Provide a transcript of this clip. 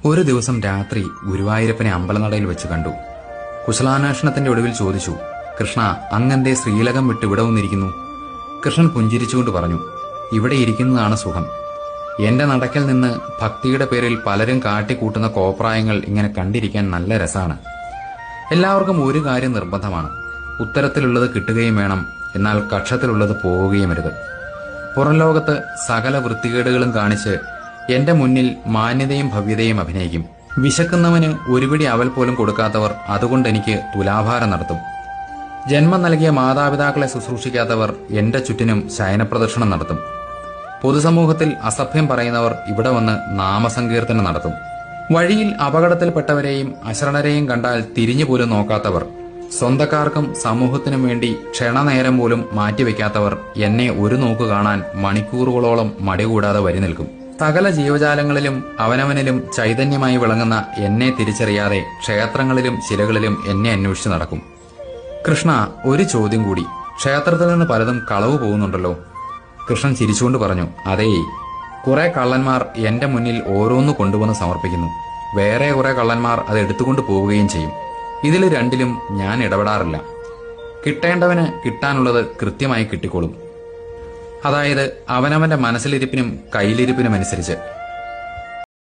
ഒരു ദിവസം രാത്രി ഗുരുവായൂരപ്പനെ അമ്പലനടയിൽ വെച്ച് കണ്ടു. കുശലാന്വേഷണത്തിന്റെ ഒടുവിൽ ചോദിച്ചു, കൃഷ്ണ, അങ്ങന്റെ ശ്രീലകം വിട്ട് ഇവിടെ വന്നിരിക്കുന്നു? കൃഷ്ണൻ പുഞ്ചിരിച്ചുകൊണ്ട് പറഞ്ഞു, ഇവിടെ ഇരിക്കുന്നതാണ് സുഖം. എന്റെ നടക്കൽ നിന്ന് ഭക്തിയുടെ പേരിൽ പലരും കാട്ടിക്കൂട്ടുന്ന കോപ്രായങ്ങൾ ഇങ്ങനെ കണ്ടിരിക്കാൻ നല്ല രസാണ്. എല്ലാവർക്കും ഒരു കാര്യം നിർബന്ധമാണ്, ഉത്തരത്തിലുള്ളത് കിട്ടുകയും വേണം, എന്നാൽ കക്ഷത്തിലുള്ളത് പോവുകയും അരുത്. പുറം ലോകത്ത് സകല വൃത്തികേടുകളും കാണിച്ച് എന്റെ മുന്നിൽ മാന്യതയും ഭവ്യതയും അഭിനയിക്കും. വിശക്കുന്നവന് ഒരുപിടി അവൽ പോലും കൊടുക്കാത്തവർ അതുകൊണ്ട് എനിക്ക് തുലാഭാരം നടത്തും. ജന്മം നൽകിയ മാതാപിതാക്കളെ ശുശ്രൂഷിക്കാത്തവർ എന്റെ ചുറ്റിനും ശയനപ്രദക്ഷിണം നടത്തും. പൊതുസമൂഹത്തിൽ അസഭ്യം പറയുന്നവർ ഇവിടെ വന്ന് നാമസങ്കീർത്തനം നടത്തും. വഴിയിൽ അപകടത്തിൽപ്പെട്ടവരെയും അശരണരെയും കണ്ടാൽ തിരിഞ്ഞുപോലും നോക്കാത്തവർ, സ്വന്തക്കാർക്കും സമൂഹത്തിനും വേണ്ടി ക്ഷണനേരം പോലും മാറ്റിവെക്കാത്തവർ എന്നെ ഒരു നോക്ക് കാണാൻ മണിക്കൂറുകളോളം മടികൂടാതെ വരി നിൽക്കും. സകല ജീവജാലങ്ങളിലും അവനവനിലും ചൈതന്യമായി വിളങ്ങുന്ന എന്നെ തിരിച്ചറിയാതെ ക്ഷേത്രങ്ങളിലും ശിലകളിലും എന്നെ അന്വേഷിച്ച് നടക്കും. കൃഷ്ണ, ഒരു ചോദ്യം കൂടി. ക്ഷേത്രത്തിൽ നിന്ന് പലതും കളവ് പോകുന്നുണ്ടല്ലോ? കൃഷ്ണൻ ചിരിച്ചുകൊണ്ട് പറഞ്ഞു, അതേ, കുറെ കള്ളന്മാർ എന്റെ മുന്നിൽ ഓരോന്ന് കൊണ്ടുവന്ന് സമർപ്പിക്കുന്നു. വേറെ കുറെ കള്ളന്മാർ അത് എടുത്തുകൊണ്ട് പോവുകയും ചെയ്യും. ഇതിൽ രണ്ടിലും ഞാൻ ഇടപെടാറില്ല. കിട്ടേണ്ടവന് കിട്ടാനുള്ളത് കൃത്യമായി കിട്ടിക്കോളും. അതായത് അവനവന്റെ മനസ്സിലിരിപ്പിനും കയ്യിലിരിപ്പിനും അനുസരിച്ച്.